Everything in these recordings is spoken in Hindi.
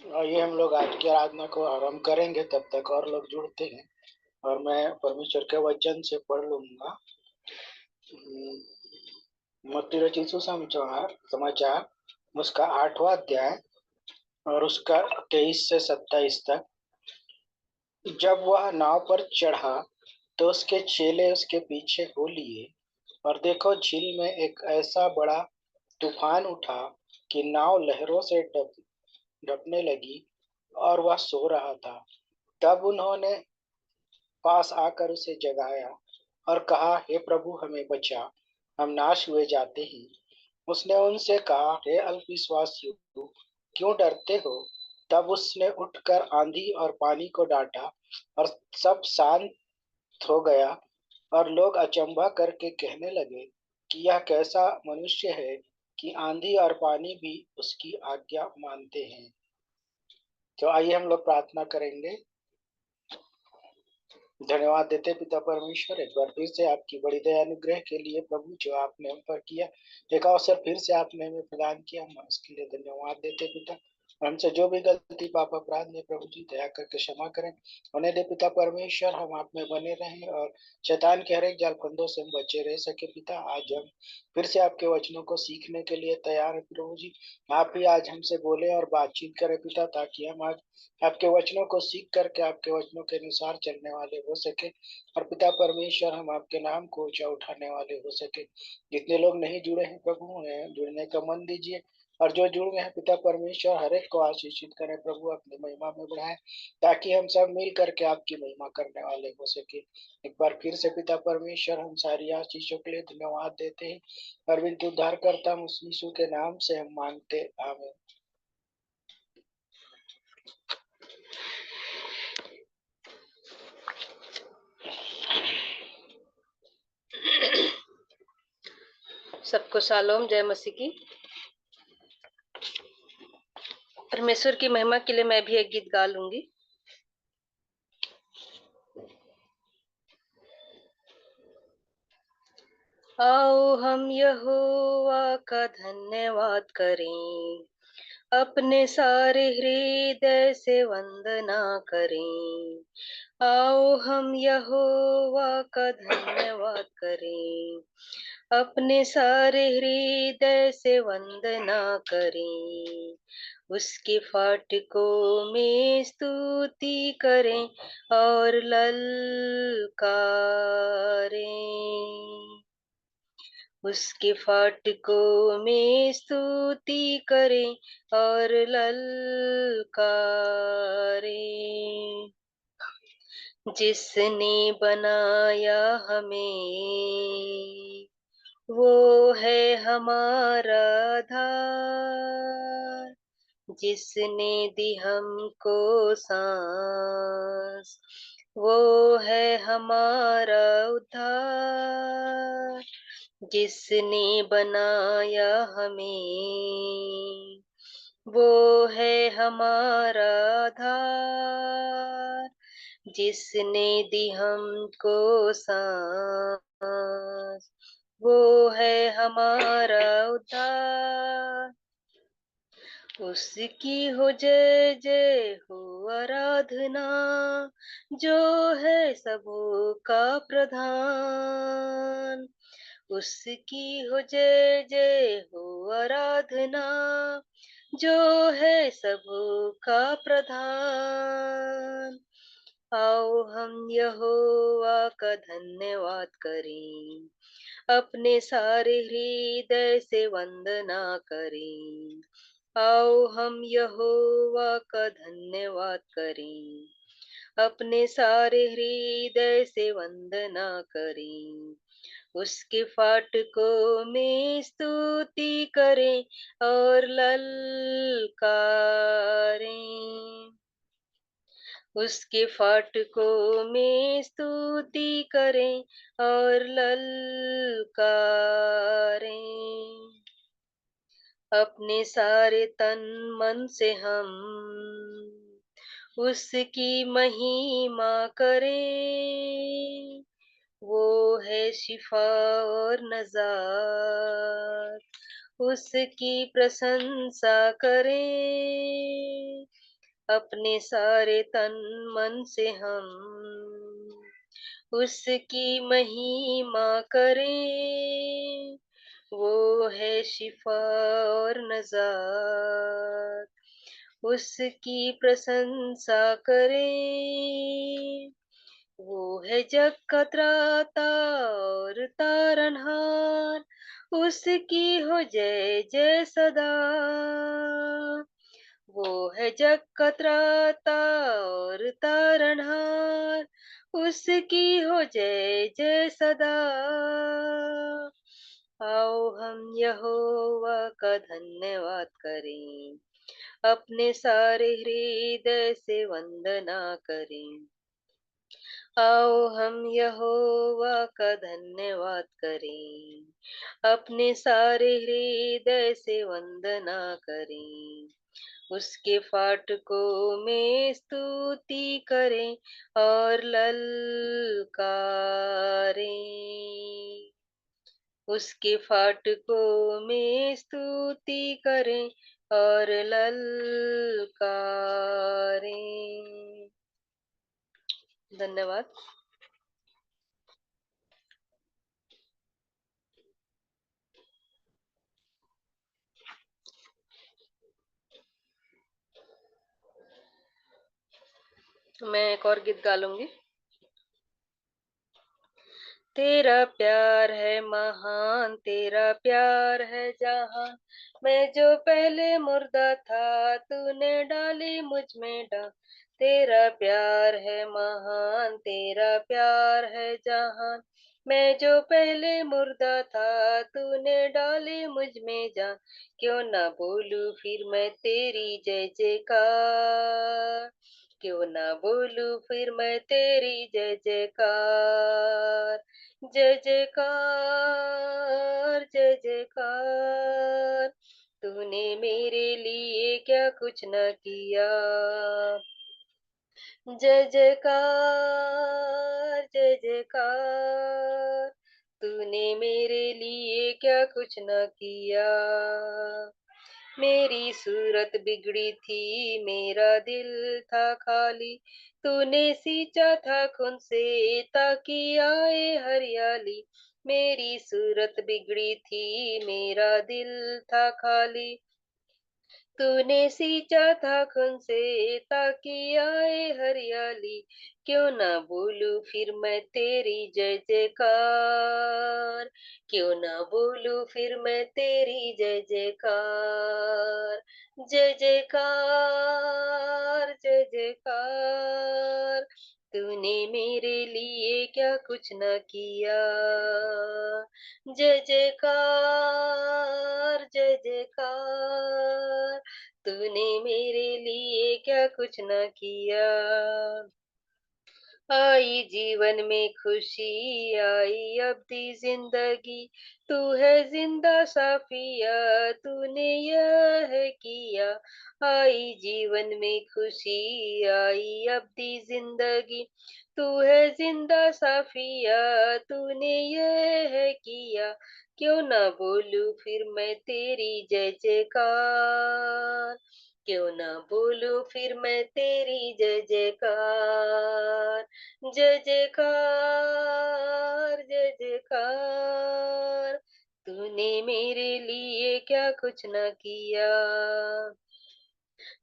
आइए हम लोग आज की आराधना को आरंभ करेंगे, तब तक और लोग जुड़ते हैं और मैं परमेश्वर के वचन से पढ़ लूंगा। मत्ती रचित सुसमाचार समाचार उसका 8वां अध्याय और उसका 23 से 27 तक। जब वह नाव पर चढ़ा तो उसके चेले उसके पीछे हो लिए, और देखो झील में एक ऐसा बड़ा तूफान उठा कि नाव लहरों से डपने लगी और वह सो रहा था। तब उन्होंने पास आकर उसे जगाया और कहा, हे प्रभु, हमें बचा, हम नाश हुए जाते हैं। उसने उनसे कहा, हे अल्पविश्वासियों, क्यों डरते हो? तब उसने उठकर आंधी और पानी को डांटा और सब शांत हो गया। और लोग अचंभा करके कहने लगे कि यह कैसा मनुष्य है कि आंधी और पानी भी उसकी आज्ञा मानते हैं। तो आइए हम लोग प्रार्थना करेंगे। धन्यवाद देते पिता परमेश्वर, एक बार फिर से आपकी बड़ी दया अनुग्रह के लिए प्रभु, जो आपने हम पर किया, एक अवसर फिर से आपने हमें प्रदान किया, हम उसके लिए धन्यवाद देते पिता। और हमसे जो भी गलती पाप अपराध ने प्रभु जी दया करके क्षमा करें, उन्हें दे पिता परमेश्वर, हम आप में बने रहें और शैतान के हर एक जाल फंदों से हम बचे रह सके पिता। आज हम फिर से आपके वचनों को सीखने के लिए तैयार है प्रभु जी। आप ही आज हमसे बोले और बातचीत करें पिता, ताकि हम आज आपके वचनों को सीख करके आपके वचनों के अनुसार चलने वाले हो सके, और पिता परमेश्वर हम आपके नाम को ऊंचा उठाने वाले हो सके। जितने लोग नहीं जुड़े हैं प्रभु, उन्हें जुड़ने का मन दीजिए, और जो जुड़ गए हैं पिता परमेश्वर, हर एक को आशीषित करें प्रभु, अपनी महिमा में बढ़ाएं, ताकि हम सब मिल करके आपकी महिमा करने वाले हो सके। एक बार फिर से पिता परमेश्वर, हम सारी आशीषों के लिए धन्यवाद देते हैं, और विनती उद्धार करता हम उस यीशु के नाम से हम मांगते, आमीन। सबको शालोम, जय मसीह की। परमेश्वर की महिमा के लिए मैं भी एक गीत गा लूंगी। आओ हम यहोवा का धन्यवाद करें, अपने सारे हृदय से वंदना करें। आओ हम यहोवा का धन्यवाद करें, अपने सारे हृदय से वंदना करें। उसके फाटकों में स्तुति करें और ललकारें। उसके फाटकों में स्तुति करें और ललकारें। जिसने बनाया हमें, वो है हमारा आधार। जिसने दी हमको सांस, वो है हमारा उद्धार। जिसने बनाया हमें, वो है हमारा आधार। जिसने दी हमको सांस, वो है हमारा उद्धार। उसकी हो जय जय हो आराधना, जो है सबों का प्रधान। उसकी हो जय जय हो आराधना, जो है सबों का प्रधान। आओ हम यहोवा का धन्यवाद करें, अपने सारे हृदय से वंदना करें। आओ हम यहोवा का धन्यवाद करें, अपने सारे हृदय से वंदना करें। उसके फाटकों में स्तुति करें और ललकारें। उसके फाटकों में स्तुति करें और ललकारें। अपने सारे तन मन से हम उसकी महिमा करें। वो है शिफा और नजात, उसकी प्रशंसा करें। अपने सारे तन मन से हम उसकी महिमा करें। वो है शिफा और नजात, उसकी प्रशंसा करें। वो है जग का त्राता और तारनहार, उसकी हो जय जय सदा। वो है जग का त्राता और तारनहार, उसकी हो जय जय सदा। आओ हम यहोवा का धन्यवाद करें, अपने सारे हृदय से वंदना करें। आओ हम यहोवा का धन्यवाद करें, अपने सारे हृदय से वंदना करें। उसके फाटकों में स्तुति करें और ललकारें। उसके फाटकों में स्तुति करें और ललकारें। धन्यवाद। मैं एक और गीत गा लूंगी। तेरा प्यार है महान, तेरा प्यार है जहान, मैं जो पहले मुर्दा था तूने डाली मुझ में डाल। तेरा प्यार है महान, तेरा प्यार है जहान, मैं जो पहले मुर्दा था तूने डाली मुझ में जान। क्यों ना बोलूं फिर मैं तेरी जय जयकार, क्यों ना बोलूं फिर मैं तेरी जय जयकार। जय जयकार जय जयकार, तूने मेरे लिए क्या कुछ न किया। जय जयकार जय जयकार, तूने मेरे लिए क्या कुछ न किया। मेरी सूरत बिगड़ी थी, मेरा दिल था खाली, तूने सींचा था खून से ताकि आए हरियाली। मेरी सूरत बिगड़ी थी, मेरा दिल था खाली, तूने सींचा था खून से ताकि आए हरियाली। क्यों ना बोलूं फिर मैं तेरी जय जयकार, क्यों ना बोलूं फिर मैं तेरी जय जयकार। जय जयकार जय जयकार, तूने मेरे लिए क्या कुछ न किया। जय जयकार जय जयकार, तूने मेरे लिए क्या कुछ न किया। आई जीवन में खुशी, आई अब दी जिंदगी, तू है जिंदा साफिया, तूने यह है किया। आई जीवन में खुशी, आई अब दी जिंदगी, तू है जिंदा साफिया, तूने यह है किया। क्यों ना बोलूं फिर मैं तेरी जय जयकार, क्यों ना बोलूं फिर मैं तेरी जय जयकार। जय जयकार जय जयकार, तूने मेरे लिए क्या कुछ न किया।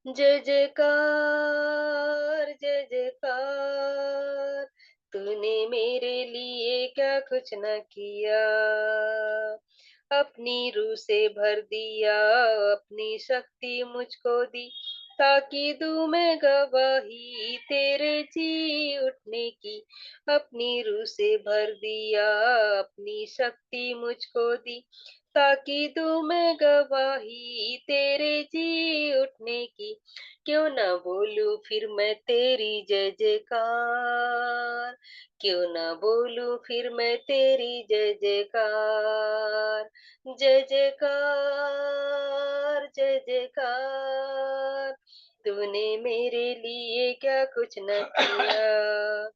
जय जयकार जय जयकार, तूने मेरे लिए क्या कुछ न किया। अपनी रूह से भर दिया, अपनी शक्ति मुझको दी, ताकि दूं मैं गवाही तेरे जी उठने की। अपनी रूह से भर दिया, अपनी शक्ति मुझको दी, ताकि दूं मैं गवाही तेरे जी उठने की। क्यों ना बोलूं फिर मैं तेरी जय जयकार, क्यों ना बोलूं फिर मैं तेरी जय जयकार। जय जयकार जय जयकार, तूने मेरे लिए क्या कुछ न किया।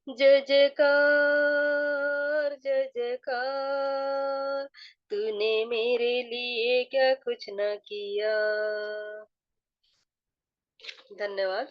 जय जयकार जय जयकार, तूने मेरे लिए क्या कुछ न किया। धन्यवाद।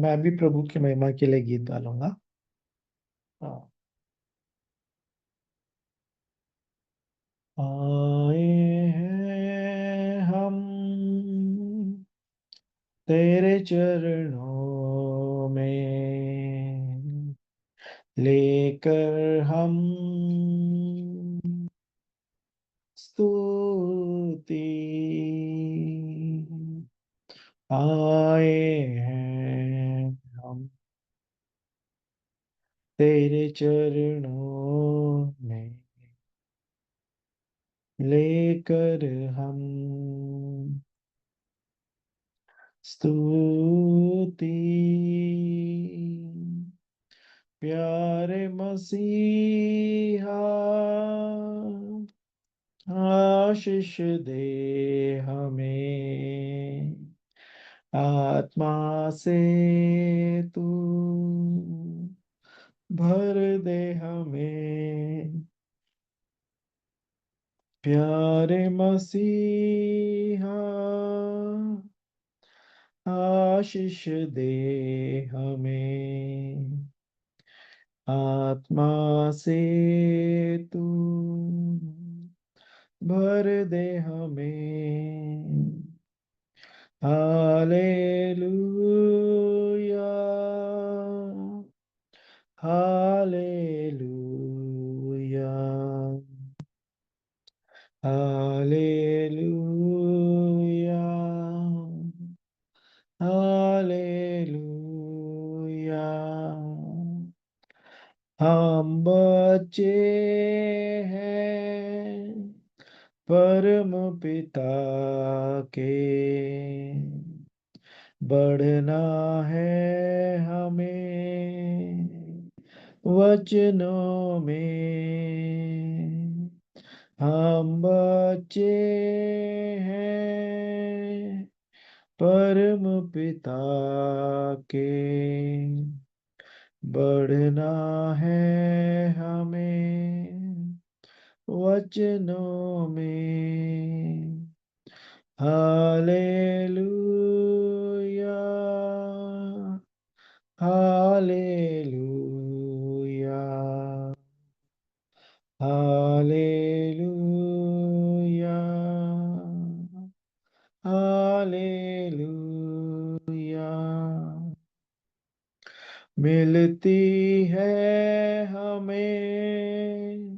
मैं भी प्रभु की महिमा के लिए गीत गाऊंगा। हाँ। आए हैं हम तेरे चरणों में, लेकर हम स्तुति। आए हैं हम तेरे चरणों में, लेकर हम स्तुति। प्यारे मसीहा, आशीष दे हमें, आत्मा से तू भर दे हमें। प्यारे मसीहा, आशीष दे हमें, आत्मा से तू भर दे हमें। Hallelujah, hallelujah, hallelujah, hallelujah. हम बच्चे हैं परम पिता के, बढ़ना है हमें वचनों में। हम बच्चे हैं परम पिता के, बढ़ना है हमें वचनों में। Hallelujah, hallelujah, hallelujah, hallelujah. मिलती है हमें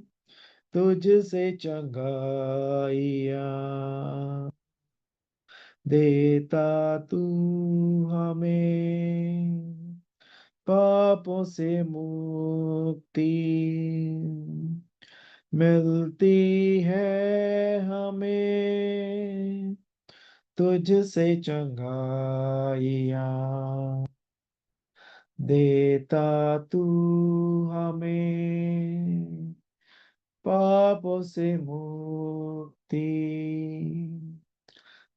तुझसे चंगाइयाँ, देता तू हमें पापों से मुक्ति। मिलती है हमें तुझसे चंगाइयाँ, देता तू हमें पापों से मुक्ति।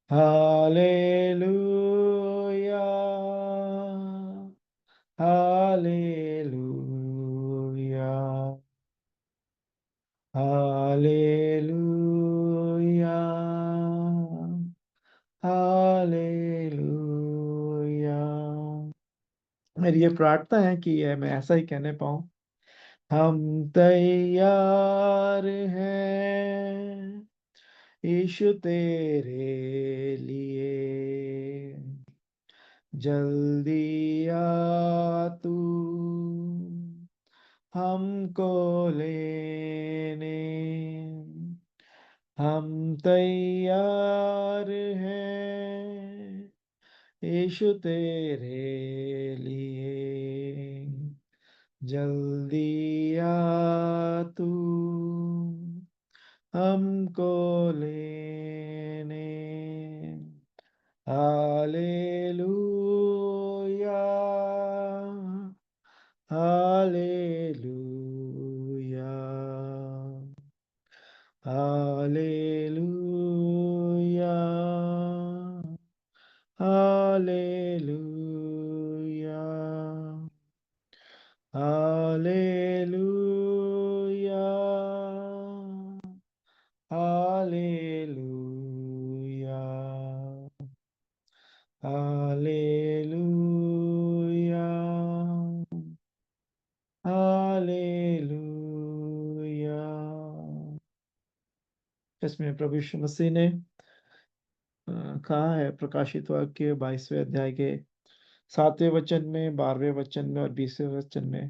Hallelujah, hallelujah, hallelujah, hallelujah. मेरी ये प्रार्थना है कि ये मैं ऐसा ही कहने पाऊँ हम तैयार हैं यीशु तेरे लिए, जल्दी आ तू हमको लेने। हम तैयार हैं यीशु तेरे लिए, जल्दी आ तू हमको लेने। Hallelujah, hallelujah, hallelujah, hallelujah, hallelujah, hallelujah, hallelujah, hallelujah. इसमें प्रभु यीशु मसीह ने कहा है प्रकाशित वाक्य 22वें अध्याय के 7वें वचन में, 12वें वचन में और 20वें वचन में,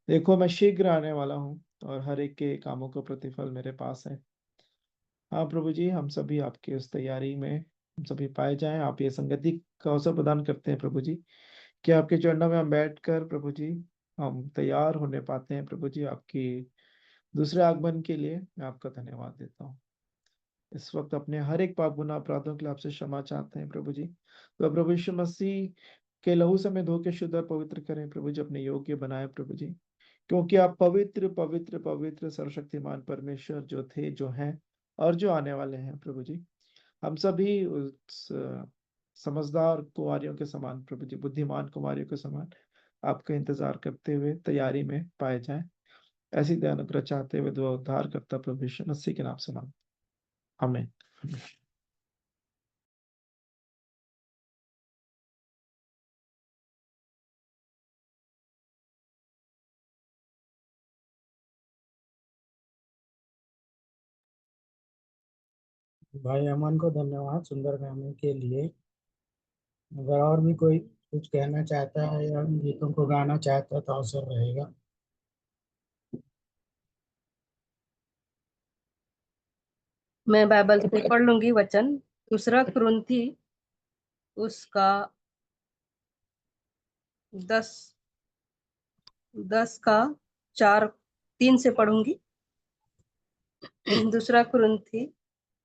देखो मैं शीघ्र आने वाला हूँ और हर एक के कामों का प्रतिफल मेरे पास है। हाँ प्रभु जी, हम सभी आपकी उस तैयारी में हम सभी पाए जाएं। आप ये संगति का अवसर प्रदान करते हैं प्रभु जी, कि आपके चरणों में हम बैठकर प्रभु जी हम तैयार होने पाते हैं। प्रभु जी, आपकी दूसरे आगमन के लिए मैं आपका धन्यवाद देता हूँ। इस वक्त अपने हर एक पाप गुनाह अपराधों के लिए आपसे क्षमा चाहते हैं प्रभु जी। तो प्रभु यीशु मसीह के लहू से हमें धो के शुद्ध और पवित्र करें प्रभु जी, अपने योग्य बनाए प्रभु जी, क्योंकि आप पवित्र पवित्र पवित्र सर्वशक्तिमान परमेश्वर जो थे, जो हैं और जो आने वाले हैं प्रभु जी। हम सभी उस समझदार कुमारियों के समान प्रभु जी, बुद्धिमान कुमारियों के समान आपका इंतजार करते हुए तैयारी में पाए जाएं। ऐसी दया अनुग्रह चाहते हुए दुआ उद्धार करता प्रभु यीशु मसीह के नाम से मांगते हैं। आमीन। भाई अमन को धन्यवाद सुंदर गाने के लिए। अगर और भी कोई कुछ कहना चाहता है या उन गीतों को गाना चाहता है तो अवसर रहेगा। मैं बाइबल से पढ़ लूंगी वचन। दूसरा कुरिन्थी उसका 10 का 4-3 से पढ़ूंगी। दूसरा कुरिन्थी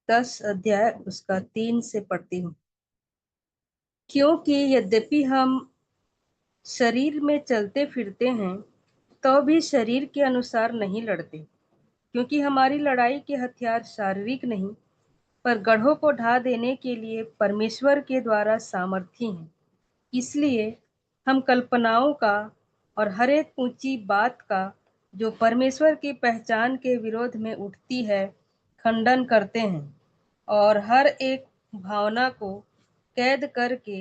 10 अध्याय उसका 3 से पढ़ती हूँ। क्योंकि यद्यपि हम शरीर में चलते फिरते हैं तो भी शरीर के अनुसार नहीं लड़ते, क्योंकि हमारी लड़ाई के हथियार शारीरिक नहीं पर गढ़ों को ढा देने के लिए परमेश्वर के द्वारा सामर्थी हैं। इसलिए हम कल्पनाओं का और हर एक ऊंची बात का जो परमेश्वर की पहचान के विरोध में उठती है खंडन करते हैं और हर एक भावना को कैद करके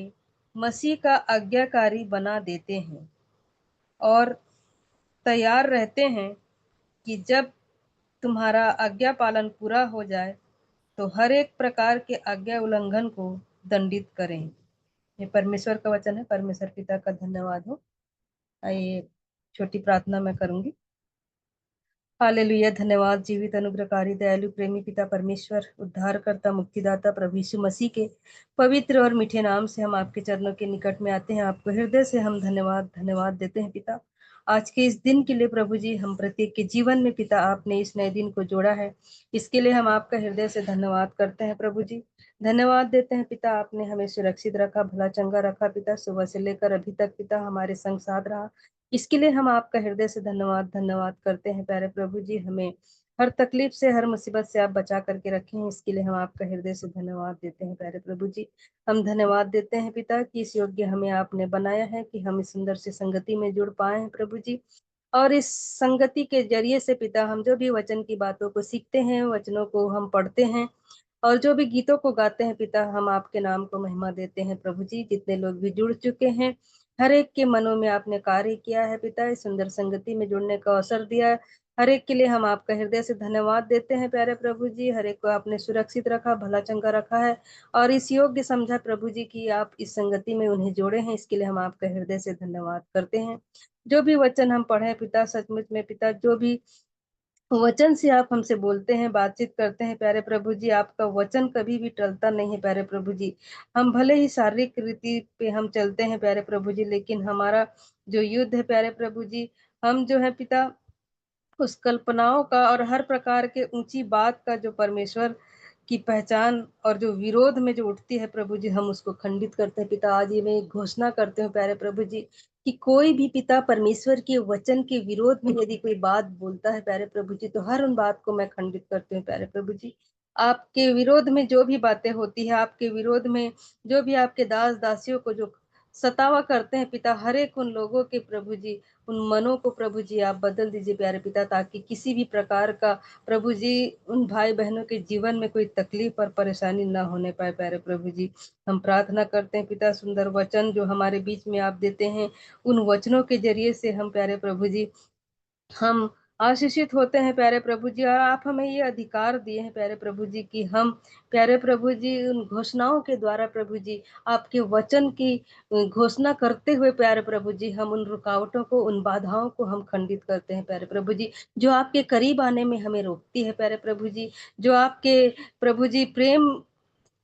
मसीह का आज्ञाकारी बना देते हैं और तैयार रहते हैं कि जब तुम्हारा आज्ञा पालन पूरा हो जाए तो हर एक प्रकार के आज्ञा उल्लंघन को दंडित करें। ये परमेश्वर का वचन है। परमेश्वर पिता का धन्यवाद हो। आइए छोटी प्रार्थना मैं करूंगी। हालेलुया। धन्यवाद जीवित अनुग्रहकारी दयालु प्रेमी पिता परमेश्वर, उद्धारकर्ता मुक्तिदाता प्रभु यीशु मसीह के पवित्र और मीठे नाम से हम आपके चरणों के निकट में आते हैं। आपको हृदय से हम धन्यवाद देते हैं पिता, आज के इस दिन के लिए। प्रभु जी, हम प्रत्येक के जीवन में पिता आपने इस नए दिन को जोड़ा है, इसके लिए हम आपका हृदय से धन्यवाद करते हैं। प्रभु जी, धन्यवाद देते हैं पिता, आपने हमें सुरक्षित रखा, भला चंगा रखा पिता, सुबह से लेकर अभी तक पिता हमारे संग साथ रहा, इसके लिए हम आपका हृदय से धन्यवाद करते हैं। प्यारे प्रभु जी, हमें हर तकलीफ से, हर मुसीबत से आप बचा करके रखे हैं, इसके लिए हम आपका हृदय से धन्यवाद देते हैं। प्यारे प्रभु जी, हम धन्यवाद देते हैं पिता कि इस योग्य हमें आपने बनाया है कि हम इस सुंदर सी संगति में जुड़ पाए हैं प्रभु जी। और इस संगति के जरिए से पिता हम जो भी वचन की बातों को सीखते हैं, वचनों को हम पढ़ते हैं और जो भी गीतों को गाते हैं पिता, हम आपके नाम को महिमा देते हैं। प्रभु जी, जितने लोग भी जुड़ चुके हैं हर एक के मनों में आपने कार्य किया है पिता, इस सुंदर संगति में जुड़ने का अवसर दिया है। हर एक के लिए हम आपका हृदय से धन्यवाद देते हैं प्यारे प्रभु जी। हर एक को आपने सुरक्षित रखा, भला चंगा रखा है और इस योग्य समझा प्रभु जी की आप इस संगति में उन्हें जोड़े हैं, इसके लिए हम आपका हृदय से धन्यवाद करते हैं। जो भी वचन हम पढ़े पिता, सचमुच में पिता, जो भी वचन से आप हमसे बोलते हैं, बातचीत करते हैं प्यारे प्रभु जी, आपका वचन कभी भी टलता नहीं है प्यारे प्रभु जी। हम भले ही शारीरिक रीति पे हम चलते हैं प्यारे प्रभु जी, लेकिन हमारा जो युद्ध है प्यारे प्रभु जी, हम जो है पिता उस कल्पनाओं का और हर प्रकार के ऊंची बात का जो परमेश्वर की पहचान और जो विरोध में जो उठती है प्रभु जी, हम उसको खंडित करते हैं पिता। आज ये मैं एक घोषणा करते हूँ प्यारे प्रभु जी कि कोई भी पिता परमेश्वर के वचन के विरोध में यदि कोई बात बोलता है प्यारे प्रभु जी, तो हर उन बात को मैं खंडित करती हूँ प्यारे प्रभु जी। आपके विरोध में जो भी बातें होती है, आपके विरोध में जो भी आपके दास दासियों को जो सतावा करते हैं पिता, हर एक उन लोगों के प्रभु जी, उन मनों को प्रभु जी आप बदल दीजिए प्यारे पिता, ताकि किसी भी प्रकार का प्रभु जी उन भाई बहनों के जीवन में कोई तकलीफ और परेशानी ना होने पाए प्यारे प्रभु जी। हम प्रार्थना करते हैं पिता, सुंदर वचन जो हमारे बीच में आप देते हैं, उन वचनों के जरिए से हम प्यारे प्रभु जी हम आशीषित होते हैं प्यारे प्रभु जी। और आप हमें ये अधिकार दिए हैं प्यारे प्रभु जी कि हम प्यारे प्रभु जी उन घोषणाओं के द्वारा प्रभु जी आपके वचन की घोषणा करते हुए प्यारे प्रभु जी हम उन रुकावटों को, उन बाधाओं को हम खंडित करते हैं प्यारे प्रभु जी, जो आपके करीब आने में हमें रोकती है प्यारे प्रभु जी, जो आपके प्रभु जी प्रेम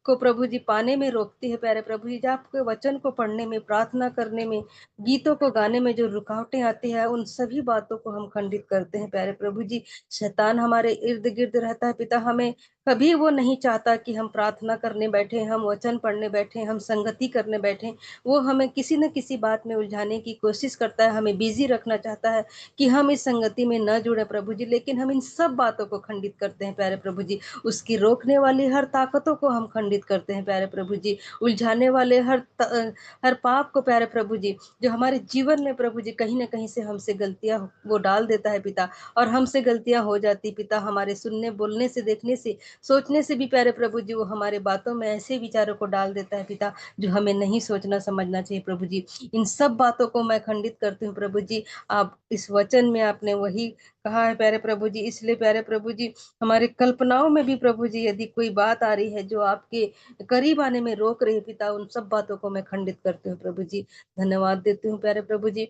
को प्रभु जी पाने में रोकती है प्यारे प्रभु जी, जो आपके वचन को पढ़ने में, प्रार्थना करने में, गीतों को गाने में जो रुकावटें आती है, उन सभी बातों को हम खंडित करते हैं प्यारे प्रभु जी। शैतान हमारे इर्द गिर्द रहता है पिता, हमें कभी वो नहीं चाहता कि हम प्रार्थना करने बैठे, हम वचन पढ़ने बैठे, हम संगति करने बैठे। वो हमें किसी न किसी बात में उलझाने की कोशिश करता है, हमें बिजी रखना चाहता है कि हम इस संगति में न जुड़े प्रभु जी, लेकिन हम इन सब बातों को खंडित करते हैं प्यारे प्रभु जी। उसकी रोकने वाली हर ताकतों को हम खंडित करते हैं प्यारे प्रभु जी। उलझाने वाले हर पाप को प्यारे प्रभु जी, जो हमारे जीवन में प्रभु जी कहीं ना कहीं से हमसे गलतियां वो डाल देता है पिता, और हमसे गलतियां हो जाती पिता, हमारे सुनने, बोलने से, देखने से, सोचने से भी प्यारे प्रभु जी वो हमारे बातों में ऐसे विचारों को डाल देता है पिता, जो हमें नहीं सोचना समझना चाहिए प्रभु जी। इन सब बातों को मैं खंडित करती हूँ प्रभु जी। आप इस वचन में आपने वही कहा है प्यारे प्रभु जी, इसलिए प्यारे प्रभु जी हमारे कल्पनाओं में भी प्रभु जी यदि कोई बात आ रही है जो आपके करीब आने में रोक रही है पिता, उन सब बातों को मैं खंडित करती हूँ प्रभु जी। धन्यवाद देती हूँ प्यारे प्रभु जी।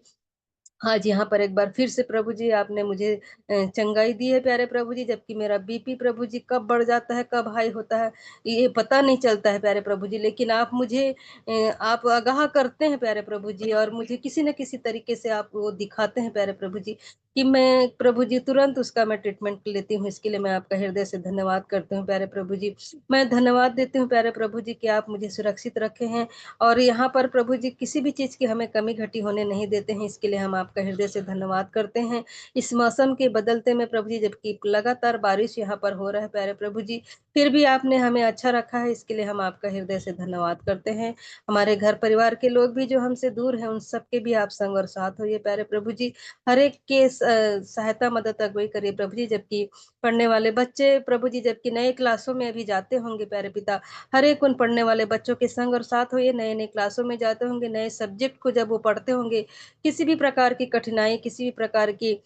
आज यहाँ पर एक बार फिर से प्रभु जी आपने मुझे चंगाई दी है प्यारे प्रभु जी, जबकि मेरा बीपी प्रभु जी कब बढ़ जाता है, कब हाई होता है, ये पता नहीं चलता है प्यारे प्रभु जी, लेकिन आप मुझे आप आगाह करते हैं प्यारे प्रभु जी, और मुझे किसी न किसी तरीके से आप वो दिखाते हैं प्यारे प्रभु जी कि मैं प्रभु जी तुरंत उसका मैं ट्रीटमेंट लेती हूँ। इसके लिए मैं आपका हृदय से धन्यवाद करती हूँ प्यारे प्रभु जी। मैं धन्यवाद देती हूँ प्यारे प्रभु जी कि आप मुझे सुरक्षित रखे हैं, और यहाँ पर प्रभु जी किसी भी चीज की हमें कमी घटी होने नहीं देते हैं। इसके लिए हम आपका हृदय से धन्यवाद करते हैं। इस मौसम के बदलते में प्रभु जी, जबकि लगातार बारिश यहाँ पर हो रहा है प्यारे प्रभु जी, फिर भी आपने हमें अच्छा रखा है, इसके लिए हम आपका हृदय से धन्यवाद करते हैं। हमारे घर परिवार के लोग भी जो हमसे दूर हैं, उन सबके भी आप संग और साथ होइए प्यारे प्रभु जी। हर एक के सहायता, मदद, अगुवाई करिए प्रभु जी। जबकि पढ़ने वाले बच्चे प्रभु जी जबकि नए क्लासों में अभी जाते होंगे प्यारे पिता, हर एक उन पढ़ने वाले बच्चों के संग और साथ हो, ये नए नए क्लासों में जाते होंगे, नए सब्जेक्ट को जब वो पढ़ते होंगे, किसी भी प्रकार की कठिनाई, किसी भी प्रकार की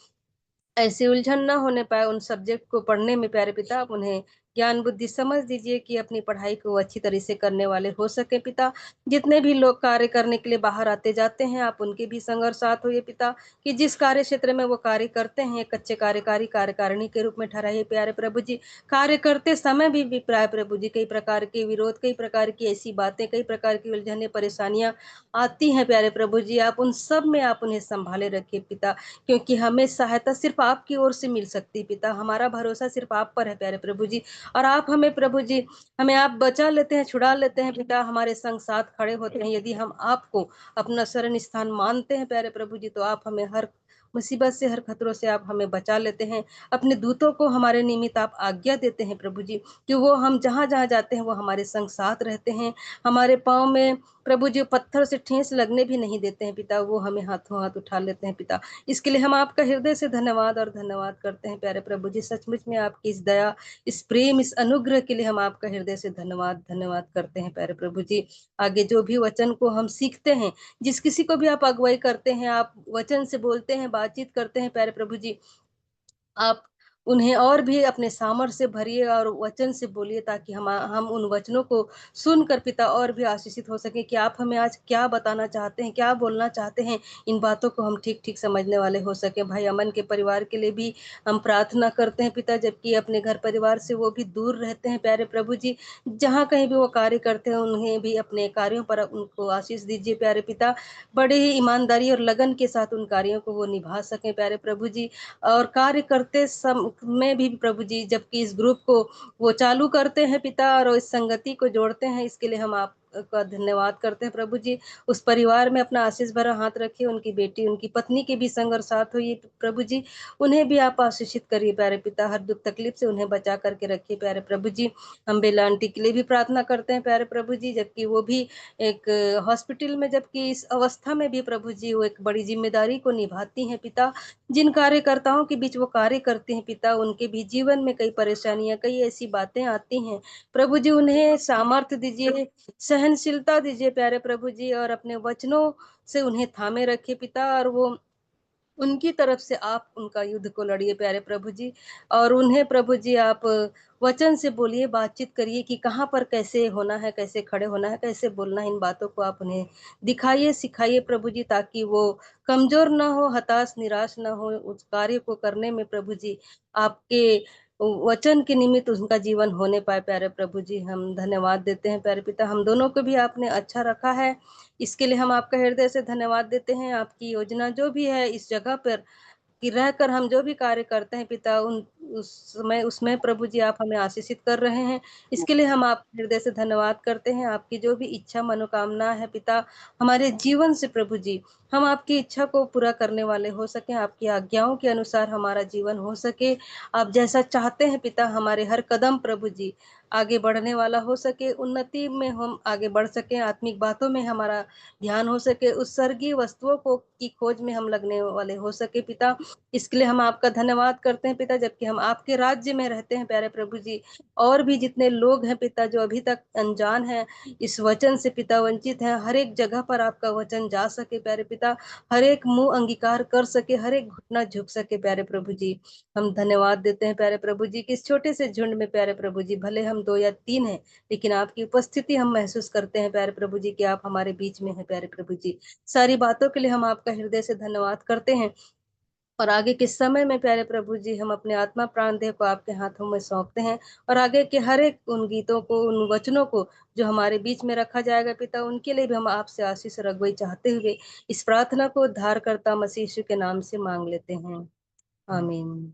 ऐसी उलझन ना होने पाए उन सब्जेक्ट को पढ़ने में प्यारे पिता। आप उन्हें ज्ञान बुद्धि समझ दीजिए कि अपनी पढ़ाई को अच्छी तरह से करने वाले हो सके पिता। जितने भी लोग कार्य करने के लिए बाहर आते जाते हैं, आप उनके भी संग और साथ होइए पिता, कि जिस कार्य क्षेत्र में वो कार्य करते हैं एक अच्छे कार्यकारी, कार्यकारिणी के रूप में ठहराइए प्यारे प्रभु जी। कार्य करते समय भी प्यारे प्रभु जी कई प्रकार के विरोध, कई प्रकार की ऐसी बातें, कई प्रकार की उलझने, परेशानियां आती हैं प्यारे प्रभु जी, आप उन सब में आप उन्हें संभाले रखिए पिता, क्योंकि हमें सहायता सिर्फ आपकी ओर से मिल सकती है पिता। हमारा भरोसा सिर्फ आप पर है प्यारे प्रभु जी, और आप हमें प्रभु जी, हमें आप बचा लेते हैं, छुड़ा लेते हैं पिता, हमारे संग साथ खड़े होते हैं। यदि हम आपको अपना शरण स्थान मानते हैं प्यारे प्रभु जी, तो आप हमें हर मुसीबत से, हर खतरों से आप हमें बचा लेते हैं। अपने दूतों को हमारे निमित्त आप आज्ञा देते हैं प्रभु जी, कि वो हम जहाँ जहाँ जाते हैं वो हमारे संग साथ रहते हैं। हमारे पाँव में प्रभु जी पत्थर से ठेस लगने भी नहीं देते हैं पिता, वो हमें हाथों हाथ उठा लेते हैं पिता। इसके लिए हम आपका हृदय से धन्यवाद और धन्यवाद करते हैं प्यारे प्रभु जी। सचमुच में आपकी इस दया, इस प्रेम, इस अनुग्रह के लिए हम आपका हृदय से धन्यवाद धन्यवाद करते हैं प्यारे प्रभु जी। आगे जो भी वचन को हम सीखते हैं, जिस किसी को भी आप अगुवाई करते हैं, आप वचन से बोलते हैं, बातचीत करते हैं प्यारे प्रभु जी, आप उन्हें और भी अपने सामर्थ्य से भरिए और वचन से बोलिए, ताकि हम उन वचनों को सुनकर पिता और भी आशीषित हो सके कि आप हमें आज क्या बताना चाहते हैं, क्या बोलना चाहते हैं, इन बातों को हम ठीक ठीक समझने वाले हो सके। भाई अमन के परिवार के लिए भी हम प्रार्थना करते हैं पिता, जबकि अपने घर परिवार से वो भी दूर रहते हैं प्यारे प्रभु जी। जहाँ कहीं भी वो कार्य करते हैं, उन्हें भी अपने कार्यों पर उनको आशीष दीजिए प्यारे पिता। बड़े ही ईमानदारी और लगन के साथ उन कार्यों को वो निभा सकें प्यारे प्रभु जी। और कार्य करते समय भी प्रभु जी, जबकि इस ग्रुप को वो चालू करते हैं पिता और इस संगति को जोड़ते हैं, इसके लिए हम आपका धन्यवाद करते हैं प्रभु जी। उस परिवार में अपना आशीष भरा हाथ रखिए, उनकी बेटी, उनकी पत्नी के भी संग और साथ होइए प्रभु जी। उन्हें भी आप आशीषित करिए प्यारे पिता, हर दुख तकलीफ से उन्हें बचा करके रखिए प्यारे प्रभु जी। हम बेला आंटी के लिए भी प्रार्थना करते हैं प्यारे प्रभु जी, जबकि वो भी एक हॉस्पिटल में, जबकि इस अवस्था में भी प्रभु जी वो एक बड़ी जिम्मेदारी को निभाती हैं पिता। जिन कार्यकर्ताओं के बीच वो कार्य करते हैं पिता, उनके भी जीवन में कई परेशानियां, कई ऐसी बातें आती हैं प्रभु जी। उन्हें सामर्थ्य दीजिए, सहनशीलता दीजिए प्यारे प्रभु जी, और अपने वचनों से उन्हें थामे रखिए पिता, और वो उनकी तरफ से आप उनका युद्ध को लड़िए प्यारे प्रभु जी। और उन्हें प्रभु जी आप वचन से बोलिए, बातचीत करिए कि कहाँ पर कैसे होना है, कैसे खड़े होना है, कैसे बोलना है, इन बातों को आप उन्हें दिखाइए, सिखाइए प्रभु जी, ताकि वो कमजोर ना हो, हताश निराश ना हो उस कार्य को करने में प्रभु जी। आपके वचन के निमित्त उनका जीवन होने पाए प्यारे प्रभु जी। हम धन्यवाद देते हैं प्यारे पिता, हम दोनों को भी आपने अच्छा रखा है, इसके लिए हम आपका हृदय से धन्यवाद देते हैं। आपकी योजना जो भी है इस जगह पर कि रहकर हम जो भी कार्य करते हैं पिता, उन उसमें प्रभु जी आप हमें आशीषित कर रहे हैं, इसके लिए हम आपके हृदय से धन्यवाद करते हैं। आपकी जो भी इच्छा मनोकामना है पिता हमारे जीवन से प्रभु जी, हम आपकी इच्छा को पूरा करने वाले हो सके, आपकी आज्ञाओं के अनुसार हमारा जीवन हो सके। आप जैसा चाहते हैं पिता, हमारे हर कदम प्रभु जी आगे बढ़ने वाला हो सके, उन्नति में हम आगे बढ़ सके, आत्मिक बातों में हमारा ध्यान हो सके, उस स्वर्गीय वस्तुओं को की खोज में हम लगने वाले हो सके पिता। इसके लिए हम आपका धन्यवाद करते हैं पिता, जबकि हम आपके राज्य में रहते हैं प्यारे प्रभु जी। और भी जितने लोग हैं पिता जो अभी तक अनजान हैं इस वचन से पिता, वंचित हैं, हर एक जगह पर आपका वचन जा सके प्यारे पिता, हर एक मुंह अंगीकार कर सके, हर एक घुटना झुक सके प्यारे प्रभु जी। हम धन्यवाद देते हैं प्यारे प्रभु जी कि इस छोटे से झुंड में प्यारे प्रभु जी, भले हम 2 या 3 हैं, लेकिन आपकी उपस्थिति हम महसूस करते हैं प्यारे प्रभु जी कि आप हमारे बीच में हैं प्यारे प्रभु जी। सारी बातों के लिए हम आपका हृदय से धन्यवाद करते हैं। और आगे के समय में प्यारे प्रभु जी हम अपने आत्मा प्राण देह को आपके हाथों में सौंपते हैं, और आगे के हर एक उन गीतों को, उन वचनों को जो हमारे बीच में रखा जाएगा पिता, उनके लिए भी हम आपसे आशीष और अगुवाई चाहते हुए इस प्रार्थना को उद्धारकर्ता मसीह यीशु के नाम से मांग लेते हैं, आमीन।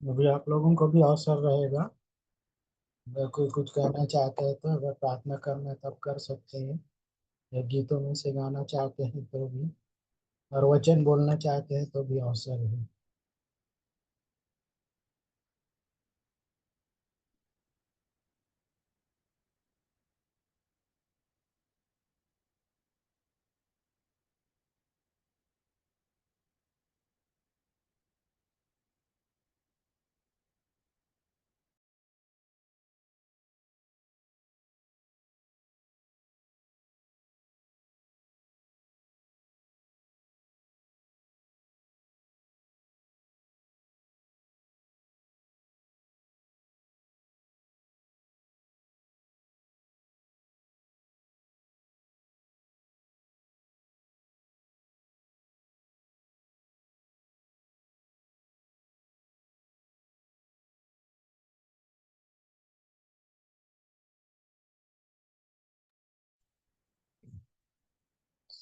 अभी आप लोगों को भी अवसर रहेगा, अगर कोई कुछ कहना चाहते हैं तो, अगर प्रार्थना करना है तब कर सकते हैं, या गीतों में से गाना चाहते हैं तो भी, और वचन बोलना चाहते हैं तो भी अवसर है।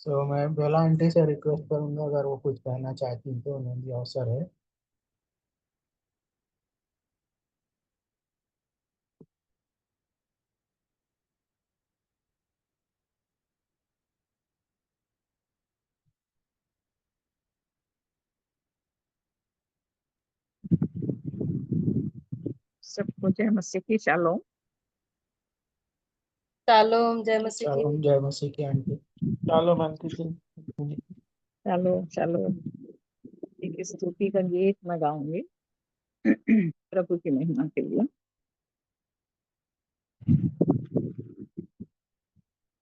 तो मैं बेला आंटी से रिक्वेस्ट करूंगा, अगर वो कुछ कहना चाहती हैं तो उन्हें भी अवसर है। सबको जय मसीह की। शालोम। शालोम, जय मसीह की। शालोम, जय मसीह की आंटी। शालोम आंटी जी। शालोम शालोम। एक स्तुति का गीत मैं गाऊंगी प्रभु की महिमा के लिए।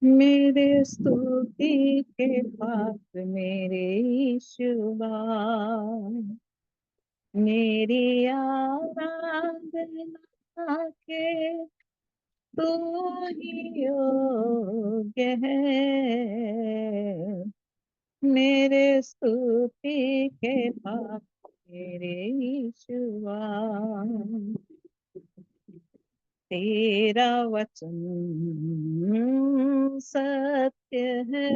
मेरे स्तुति के पात्र मेरे ईशुआ, मेरी आराधना के तू ही योग्य है। मेरे स्तुति के पात्र मेरे ईशुआ, तेरा वचन सत्य है,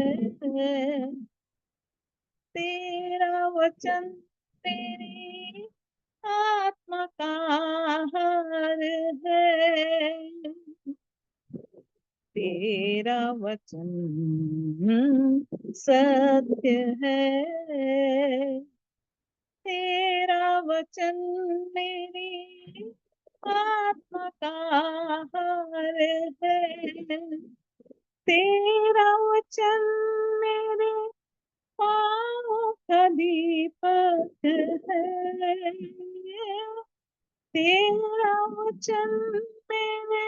तेरा वचन तेरी आत्मा का आहार है। तेरा वचन सत्य है, तेरा वचन मेरी आत्मा का आहार है। तेरा वचन मेरे पाँव का दीपक है, तेरा वचन मेरे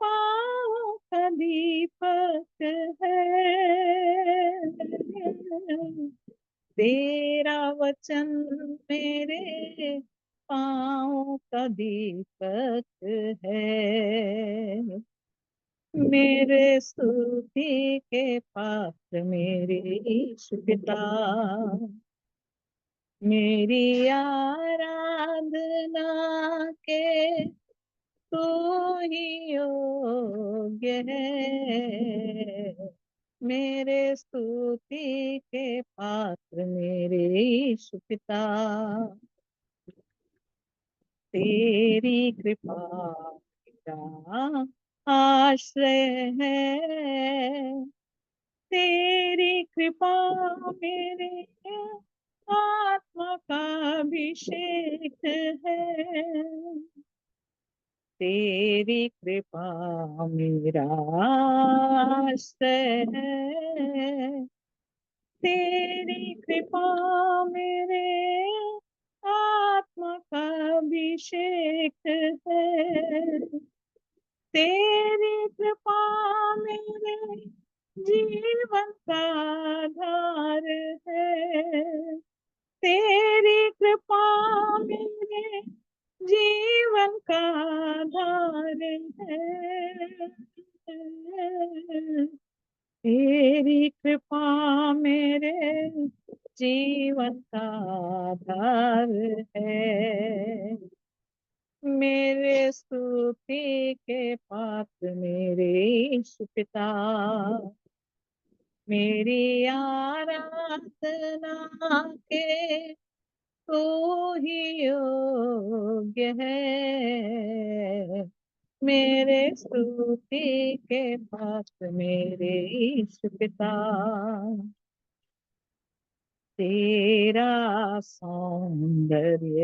पाँव का दीपक है। तेरा वचन मेरे पाँव का दीपक है। मेरे स्तुति के पात्र मेरे यीशु पिता, मेरी आराधना के तू ही योग्य है। मेरे स्तुति के पात्र मेरे यीशु पिता, तेरी कृपा मेरा आश्रय है, तेरी कृपा मेरे आत्मा का अभिषेक है। तेरी कृपा मेरा आश्रय है, तेरी कृपा मेरे आत्मा का अभिषेक है। तेरी कृपा मेरे जीवन का आधार है, तेरी कृपा मेरे जीवन का आधार है। तेरी कृपा मेरे जीवन का आधार है। मेरे स्तुति के पात्र मेरे यीशु पिता, मेरी आराधना के तू ही योग्य है। मेरे स्तुति के पात्र मेरे यीशु पिता, तेरा सौंदर्य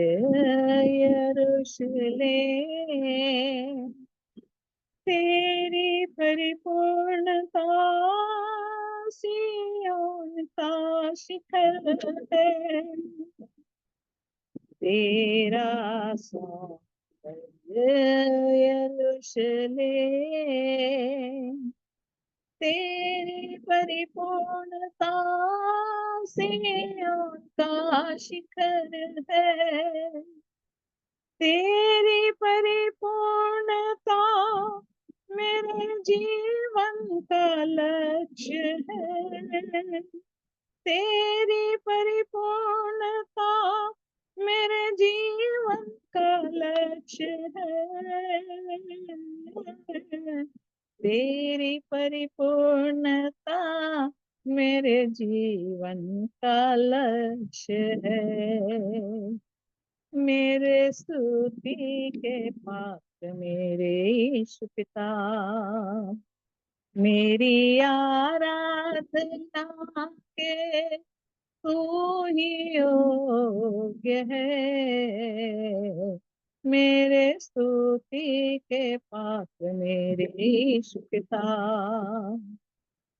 यरूशलेम, तेरी परिपूर्णता सिय्योन का शिखर है। तेरा सौंदर्य यरूशलेम, तेरी परिपूर्णता सिय्योन का शिखर है। तेरी परिपूर्णता मेरे जीवन का लक्ष्य है, तेरी परिपूर्णता मेरे जीवन का लक्ष्य है। तेरी परिपूर्णता मेरे जीवन का लक्ष्य है। मेरे स्तुति के पात्र मेरे यीशु पिता, मेरी आराधना के तू ही योग्य है। मेरे स्तुति के पात्र मेरे यीशु पिता,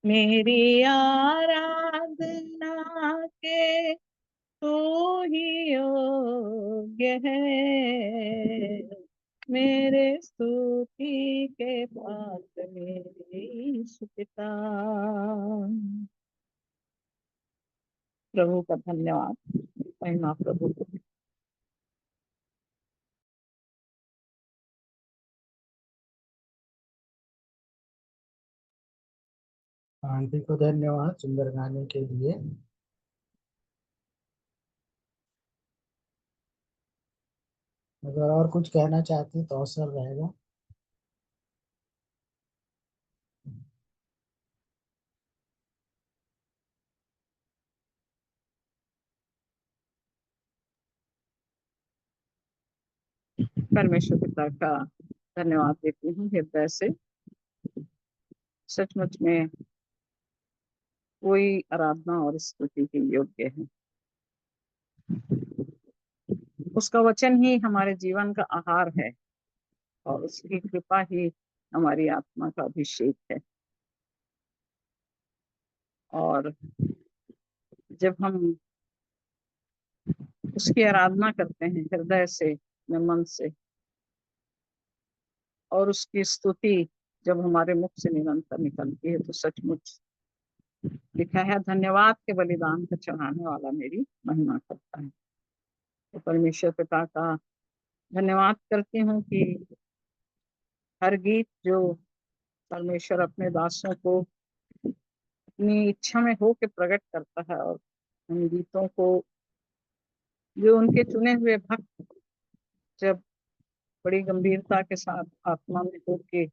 मेरी आराधना के तू ही योग्य है। मेरे स्तुति के पात्र मेरे यीशु पिता। प्रभु का धन्यवाद, महिमा प्रभु को। आंटी को धन्यवाद सुंदर गाने के लिए। अगर और कुछ कहना चाहती तो अवसर रहेगा। परमेश्वर पिता का धन्यवाद देती हूँ हृदय से। सचमुच में कोई आराधना और स्तुति के योग्य है। उसका वचन ही हमारे जीवन का आहार है और उसकी कृपा ही हमारी आत्मा का अभिषेक है। और जब हम उसकी आराधना करते हैं हृदय से, मन से, और उसकी स्तुति जब हमारे मुख से निरंतर निकलती है तो सचमुच लिखा है, धन्यवाद के बलिदान को चढ़ाने वाला मेरी महिमा करता है। तो परमेश्वर पिता का धन्यवाद करती हूँ कि हर गीत जो परमेश्वर अपने दासों को अपनी इच्छा में हो के प्रकट करता है, और उन गीतों को जो उनके चुने हुए भक्त जब बड़ी गंभीरता के साथ आत्मा में होके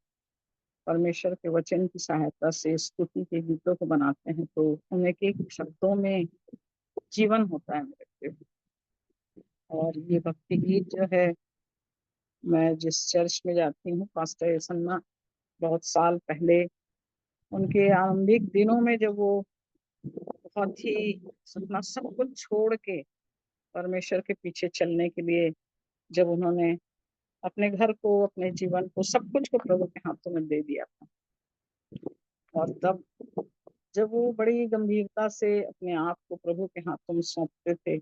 परमेश्वर के वचन की सहायता से स्तुति के गीतों को बनाते हैं तो उनके एक एक शब्दों में जीवन होता है मेरे प्रिय। और ये भक्ति गीत जो है, मैं जिस चर्च में जाती हूँ, पास्टर यसन्ना, बहुत साल पहले उनके आरंभिक दिनों में जब वो बहुत ही अपना सब कुछ छोड़ के परमेश्वर के पीछे चलने के लिए जब उन्होंने अपने घर को, अपने जीवन को, सब कुछ को प्रभु के हाथों में दे दिया था, और तब जब वो बड़ी गंभीरता से अपने आप को प्रभु के हाथों में सौंपते थे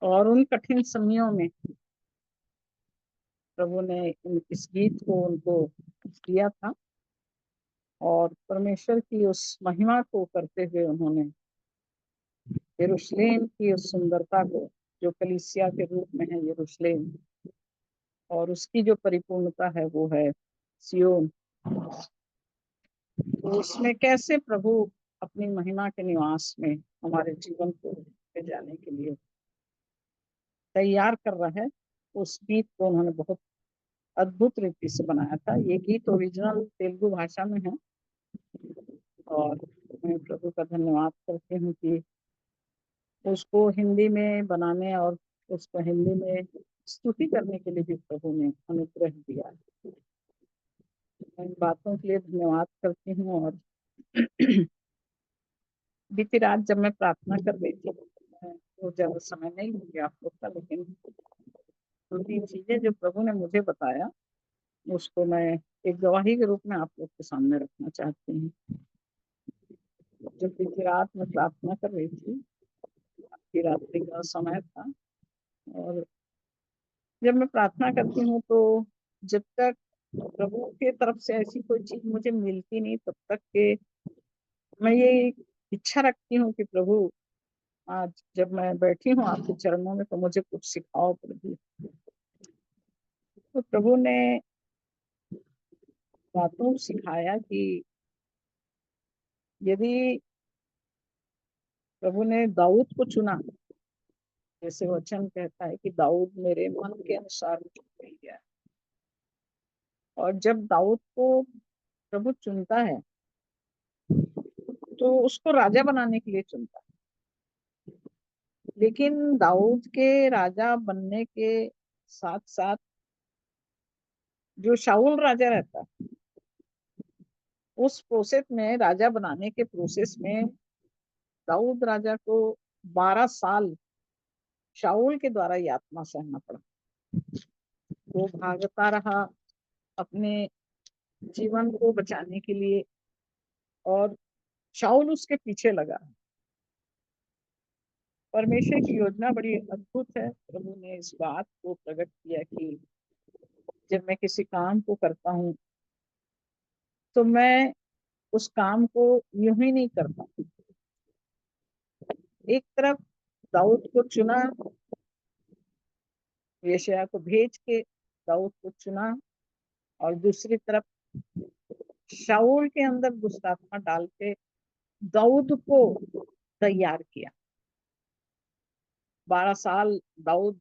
और उन कठिन समयों में प्रभु ने इस गीत को उनको दिया था, और परमेश्वर की उस महिमा को करते हुए उन्होंने यरूशलेम की उस सुंदरता को, जो कलीसिया के रूप में है यरूशलेम, और उसकी जो परिपूर्णता है वो है सियोन, तो उसमें कैसे प्रभु अपनी महिमा के निवास में हमारे जीवन को ले जाने के लिए तैयार कर रहा है, उस गीत को उन्होंने बहुत अद्भुत रीति से बनाया था। ये गीत ओरिजिनल तेलुगु भाषा में है, और मैं प्रभु का धन्यवाद करती हूँ कि उसको हिंदी में बनाने और उसको हिंदी में स्तुति करने के लिए भी प्रभु ने अनुग्रह दिया। मैं इन बातों के लिए धन्यवाद करती हूँ। और बीती रात जब मैं प्रार्थना कर रही थी, तो ज्यादा समय नहीं हो गया आप लोग का, लेकिन दो तीन चीजें जो प्रभु ने मुझे बताया उसको मैं एक गवाही के रूप में आप लोग के सामने रखना चाहती हूँ। जब बीती रात में प्रार्थना कर रही थी, आपकी रात्रि का समय था, और जब मैं प्रार्थना करती हूँ तो जब तक प्रभु के तरफ से ऐसी कोई चीज मुझे मिलती नहीं, तब तक के मैं ये इच्छा रखती हूँ कि प्रभु आज जब मैं बैठी हूँ आपके चरणों में तो मुझे कुछ सिखाओ प्रभु। तो प्रभु ने बातों सिखाया कि यदि प्रभु ने दाऊद को चुना, जैसे वचन कहता है कि दाऊद मेरे मन के अनुसार चुन गया, और जब दाऊद को प्रभु चुनता है तो उसको राजा बनाने के लिए चुनता है। लेकिन दाऊद के राजा बनने के साथ साथ जो शाऊल राजा रहता है, उस प्रोसेस में, राजा बनाने के प्रोसेस में दाऊद राजा को 12 साल शाऊल के द्वारा यातना सहना पड़ा। वो भागता रहा अपने जीवन को बचाने के लिए, और शाऊल उसके पीछे लगा। परमेश्वर की योजना बड़ी अद्भुत है। प्रभु ने इस बात को प्रकट किया कि जब मैं किसी काम को करता हूँ तो मैं उस काम को यूं ही नहीं करता। एक तरफ दाऊद को चुना, यशायाह को भेज के दाऊद को चुना, और दूसरी तरफ शाऊल के अंदर दुष्ट आत्मा डाल के दाऊद को तैयार किया। 12 साल दाऊद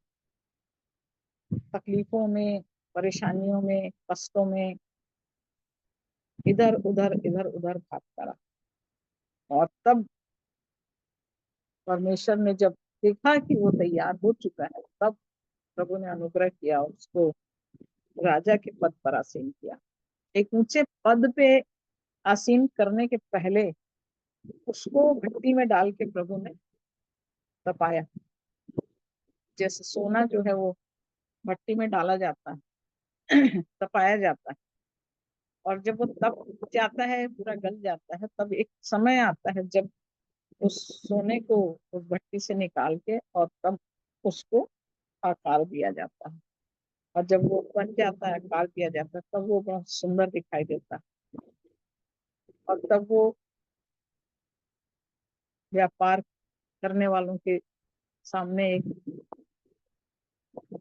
तकलीफों में, परेशानियों में, कष्टों में इधर उधर भागता रहा। और तब परमेश्वर ने जब देखा कि वो तैयार हो चुका है, तब प्रभु ने अनुग्रह किया और उसको राजा के पद पर आसीन किया। एक ऊंचे पद पे आसीन करने के पहले उसको भट्टी में डाल के प्रभु ने तपाया। जैसे सोना जो है वो भट्टी में डाला जाता है, तपाया जाता है, और जब वो तप जाता है, पूरा गल जाता है, तब एक समय आता है जब उस सोने को उस भट्टी से निकाल के और तब उसको आकार दिया जाता है। और जब वो बन जाता है, आकार दिया जाता है, तब वो बहुत सुंदर दिखाई देता है। और तब वो व्यापार करने वालों के सामने एक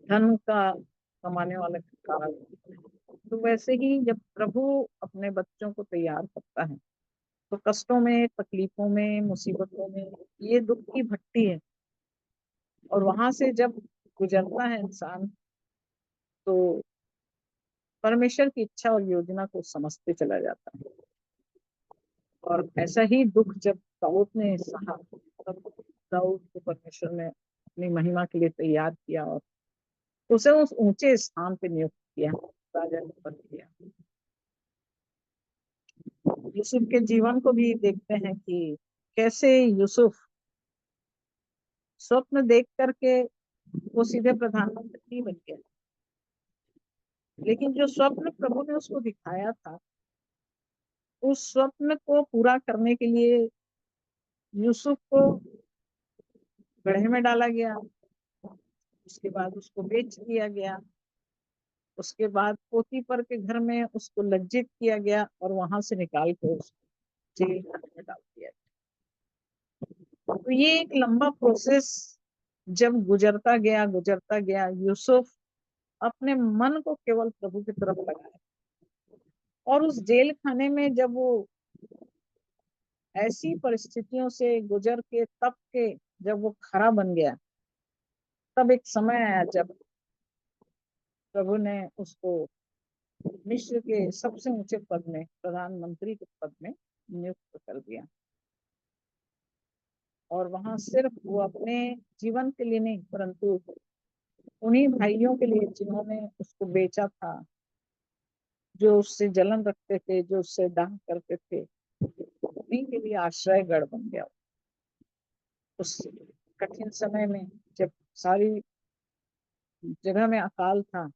धन का कमाने वाला का कारण होता है। तो वैसे ही जब प्रभु अपने बच्चों को तैयार करता है तो कष्टों में, तकलीफों में, मुसीबतों में, ये दुख की भट्टी है, और वहां से जब गुजरता है इंसान तो परमेश्वर की इच्छा और योजना को समझते चला जाता है। और ऐसा ही दुख जब दाऊद ने सहा, तब दाऊद को परमेश्वर ने अपनी महिमा के लिए तैयार किया और उसे उस ऊंचे स्थान पे नियुक्त किया, राजा का पद दिया। यूसुफ के जीवन को भी देखते हैं कि कैसे यूसुफ स्वप्न देख करके वो सीधे प्रधानमंत्री नहीं बन गया, लेकिन जो स्वप्न प्रभु ने उसको दिखाया था, उस स्वप्न को पूरा करने के लिए यूसुफ को गड्ढे में डाला गया, उसके बाद उसको बेच दिया गया, उसके बाद पोतीपर के घर में उसको लज्जित किया गया और वहां से निकाल के उसको जेल खाने में डाल दिया गया। तो ये एक लंबा प्रोसेस जब गुजरता गया, यूसुफ अपने मन को केवल प्रभु की तरफ लगाया, और उस जेल खाने में जब वो ऐसी परिस्थितियों से गुजर के तब के जब वो खरा बन गया, तब एक समय आया जब प्रभु ने उसको मिस्र के सबसे ऊंचे पद में, प्रधानमंत्री के पद में नियुक्त कर दिया। और वहां सिर्फ वो अपने जीवन के लिए नहीं, परंतु उन्हीं भाइयों के लिए जिन्होंने उसको बेचा था, जो उससे जलन रखते थे, जो उससे दाह करते थे, उन्हीं के लिए आश्रय गढ़ बन गया। उस कठिन समय में जब सारी जगह में अकाल था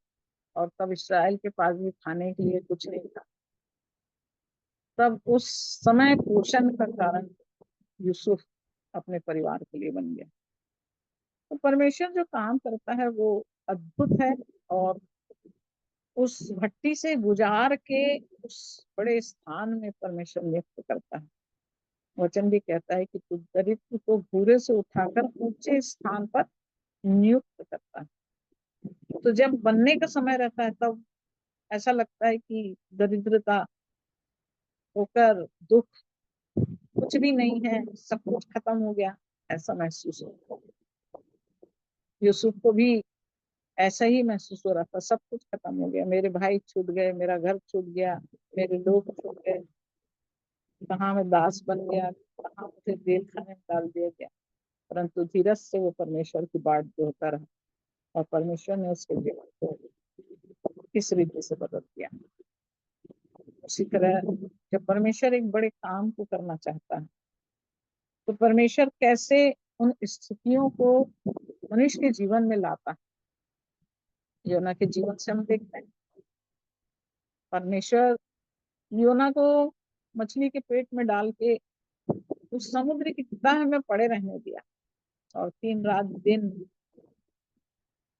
और तब इस्राएल के पास भी खाने के लिए कुछ नहीं था, तब उस समय पोषण का कारण यूसुफ अपने परिवार के लिए बन गया। तो परमेश्वर जो काम करता है वो अद्भुत है, और उस भट्टी से गुजार के उस बड़े स्थान में परमेश्वर नियुक्त करता है। वचन भी कहता है कि तू दरिद्र को भूरे से उठाकर ऊंचे स्थान पर नियुक्त करता है। तो जब बनने का समय रहता है तब ऐसा लगता है कि दरिद्रता होकर दुख कुछ भी नहीं है, सब कुछ खत्म हो गया, ऐसा महसूस होता है। यूसुफ को भी ऐसा ही महसूस हो रहा था, सब कुछ खत्म हो गया, मेरे भाई छूट गए, मेरा घर छूट गया, मेरे लोग छूट गए, कहाँ मैं दास बन गया, कहाँ मुझे जेल खाने में डाल दिया गया। परंतु धीरज से वो परमेश्वर की बाट जोहता रहा, और परमेश्वर ने उसके जीवन को किस रीति से बदल दिया। उसी तरह जब परमेश्वर एक बड़े काम को करना चाहता है तो परमेश्वर कैसे उन स्थितियों को मनुष्य के जीवन में लाता है। योना के जीवन से हम देखते हैं परमेश्वर योना को मछली के पेट में डाल के उस समुद्र की तह में पड़े रहने दिया और 3 रात दिन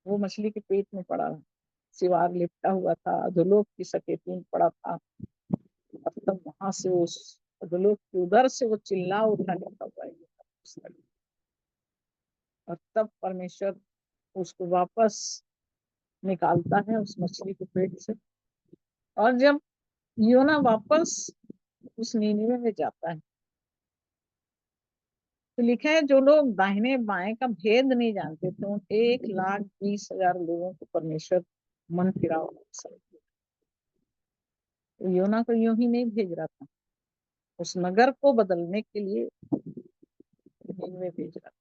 वो मछली के पेट में पड़ा रहा। सिवार लिपटा हुआ था, अधोलोक की सकेती में पड़ा था और तब वहां से उस अधोलोक के उधर से वो चिल्ला उठा लिखा हुआ है और तब परमेश्वर उसको वापस निकालता है उस मछली के पेट से। और जब योना वापस उस नीनिवे में जाता है तो लिखा है जो लोग दाहिने बाएं का भेद नहीं जानते थे उन 1,20,000 लोगों को परमेश्वर मन फिराव तो योना को यूं ही नहीं भेज रहा था, उस नगर को बदलने के लिए नीनिवे भेज रहा था।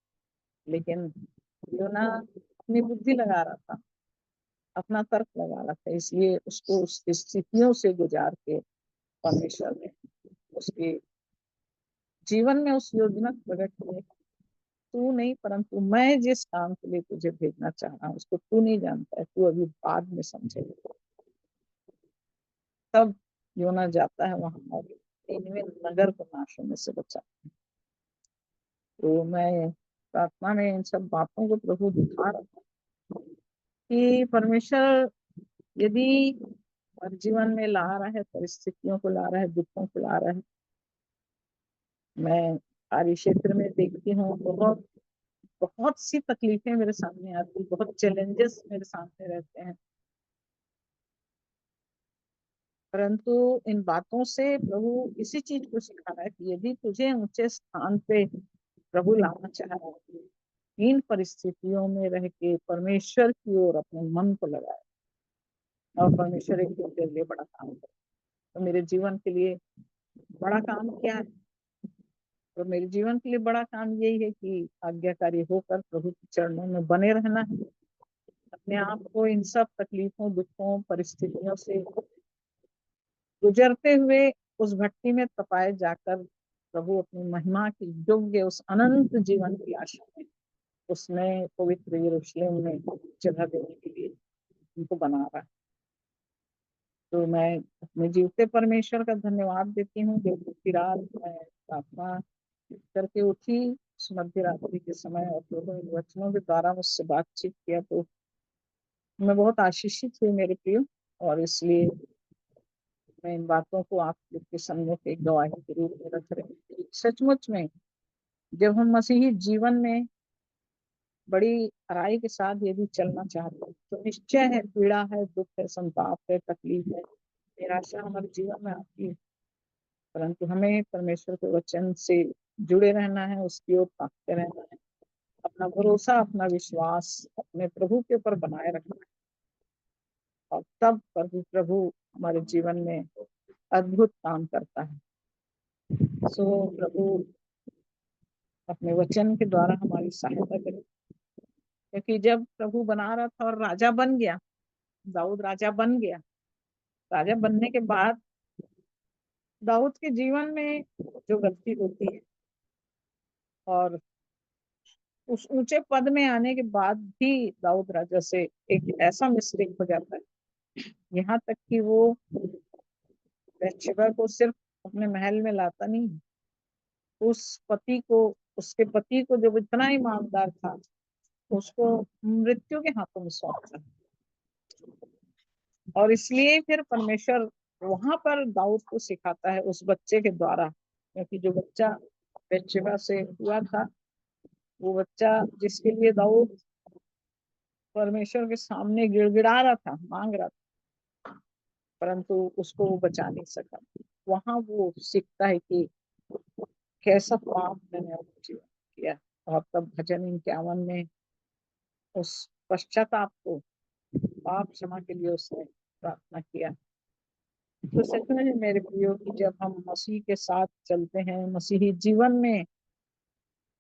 लेकिन योना अपनी बुद्धि लगा रहा था, अपना तर्क लगा रहा था, इसलिए उसको उस स्थितियों से गुजार के परमेश्वर ने उसके जीवन में उस योजना को प्रकट किया। तू नहीं परंतु मैं जिस काम के लिए तुझे भेजना चाह रहा हूँ उसको तू नहीं जानता है, तू अभी बाद में समझेगा। तब योना जाता है वहां और निनवे नगर को नाश होने से बचा। तो मैं प्रार्थना में इन सब बातों को प्रभु दिखा रहा था कि परमेश्वर यदि हर जीवन में ला रहा है, परिस्थितियों को ला रहा है, दुखों को ला रहा है। मैं कार्य क्षेत्र में देखती हूँ बहुत बहुत सी तकलीफें मेरे सामने आती, बहुत चैलेंजेस मेरे सामने रहते हैं, परंतु इन बातों से प्रभु इसी चीज को सिखा रहा है कि यदि तुझे ऊंचे स्थान पे प्रभु लाना चाह रहा है, इन परिस्थितियों में रह के परमेश्वर की ओर अपने मन को लगाए और परमेश्वर एक दिन तेरे लिए बड़ा काम करे। तो मेरे जीवन के लिए बड़ा काम क्या है? तो मेरे जीवन के लिए बड़ा काम यही है कि आज्ञाकारी होकर प्रभु के चरणों में बने रहना है, अपने आप को इन सब तकलीफों, दुखों, परिस्थितियों से गुजरते हुए उस भट्टी में तपाए जाकर प्रभु अपनी महिमा की योग्य उस अनंत जीवन की आशा में उसमें पवित्र यरूशलेम में जगह देने के लिए उनको बना रहा है। तो मैं अपने जीवते परमेश्वर का धन्यवाद देती हूँ जो पूरी रात मैं प्रार्थना करके उठी उस मध्य रात्रि के समय और प्रभु इन वचनों के द्वारा मुझसे बातचीत किया तो मैं बहुत आशीषित हुई मेरे प्रिय। और इसलिए मैं इन बातों को आप लोग के सम्मुख एक गवाही के रूप में रख रही हूँ। सचमुच में जब हम मसीही जीवन में बड़ी अराई के साथ यदि चलना चाहते हैं तो निश्चय है पीड़ा है, दुख है, संताप है, तकलीफ है, निराशा हमारे जीवन में आती है, परंतु हमें परमेश्वर के वचन से जुड़े रहना है, उसकी ओर ताकते रहना है, अपना भरोसा, अपना विश्वास अपने प्रभु के ऊपर बनाए रखना है और तब प्रभु हमारे जीवन में अद्भुत काम करता है। सो प्रभु अपने वचन के द्वारा हमारी सहायता करे, क्योंकि जब प्रभु बना रहा था और राजा बन गया, दाऊद राजा बन गया, राजा बनने के बाद दाऊद के जीवन में जो गलती होती है और उस ऊंचे पद में आने के बाद भी दाऊद राजा से एक ऐसा मिस्टेक हो जाता है यहाँ तक कि वो बत्शेबा को सिर्फ अपने महल में लाता नहीं, उस पति को, उसके पति को जो इतना ईमानदार था उसको मृत्यु के हाथों में सौंपता। और इसलिए फिर परमेश्वर वहां पर दाऊद को सिखाता है उस बच्चे के द्वारा, क्योंकि जो बच्चा बत्शेबा से हुआ था वो बच्चा जिसके लिए दाऊद परमेश्वर के सामने गिड़गिड़ा रहा था, मांग रहा था, परंतु उसको वो बचा नहीं सका। वहां वो सीखता है कि कैसा पाप मैंने अपने जीवन में किया। और तब भजन 51 में उस पश्चाताप को, पाप क्षमा के लिए उसने प्रार्थना किया। तो सच में मेरे प्रियो की जब हम मसीह के साथ चलते हैं, मसीही जीवन में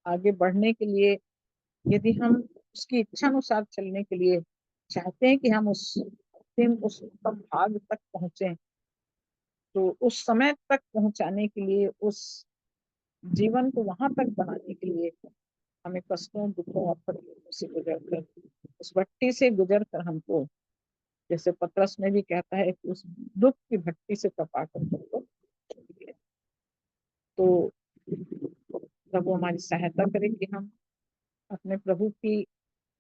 आगे बढ़ने के लिए, यदि हम उसकी इच्छा अनुसार चलने के लिए चाहते हैं कि हम उस उत्तम भाग तक पहुंचे, तो उस समय तक पहुंचाने के लिए, उस जीवन को वहां तक बनाने के लिए हमें कष्टों, दुखों और तकलीफों से गुजर कर, उस भट्टी से गुजर कर हमको जैसे पतरस में भी कहता है कि उस दुख की भट्टी से तपा कर तुमको छोड़िए। तो प्रभु हमारी सहायता करे कि हम अपने प्रभु की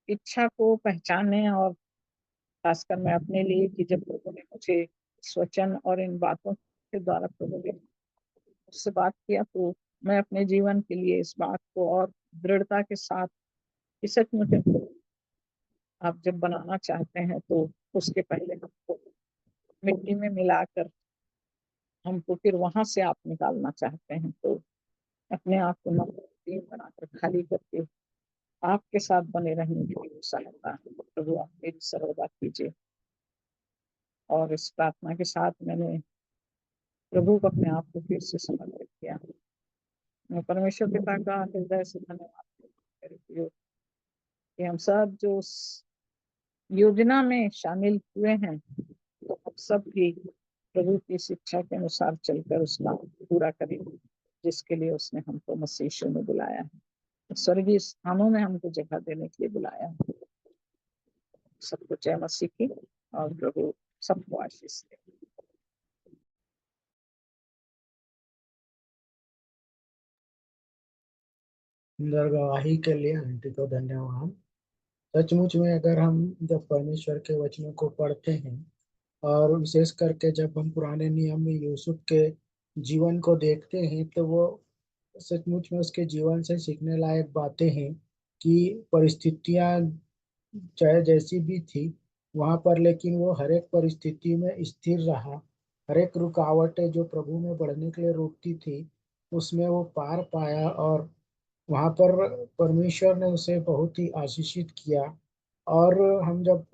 इच्छा को पहचाने, और खासकर मैं अपने लिए कि जब प्रभु ने मुझे इस वचन और इन बातों के द्वारा प्रभु ने मुझसे बात किया, तो मैं अपने जीवन के लिए इस बात को और दृढ़ता के साथ कि सचमुच आप जब बनाना चाहते हैं तो उसके पहले हमको मिट्टी में मिलाकर हमको फिर वहां से आप निकालना चाहते हैं, तो अपने आप को नमकीन बनाकर खाली करके आपके साथ बने रहने के लिए सहायता प्रभु आप मेरी सर्वदा कीजिए। और इस प्रार्थना के साथ मैंने प्रभु को अपने आप को फिर से समर्पित किया। मैं परमेश्वर पिता का हृदय से धन्यवाद करती हूँ कि हम सब जो उस योजना में शामिल हुए हैं, तो हम सब भी प्रभु की शिक्षा के अनुसार चलकर उसका पूरा करेंगे जिसके लिए उसने हमको मसीह यीशु में बुलाया है, स्वर्गीय स्थानों में हमको जगह देने के लिए बुलाया है। सबको जय मसीह की, और प्रभु सबको आशीष दे। सुंदर गवाही के लिए आंटी को धन्यवाद। सचमुच में अगर हम जब परमेश्वर के वचनों को पढ़ते हैं, और विशेष करके जब हम पुराने नियम में यूसुफ के जीवन को देखते हैं, तो वो सचमुच में उसके जीवन से सीखने लायक बातें हैं कि परिस्थितियां चाहे जैसी भी थी वहां पर, लेकिन वो हर एक परिस्थिति में स्थिर रहा। हर एक रुकावटें जो प्रभु में बढ़ने के लिए रोकती थी, उसमें वो पार पाया, और वहां पर परमेश्वर ने उसे बहुत ही आशीषित किया। और हम जब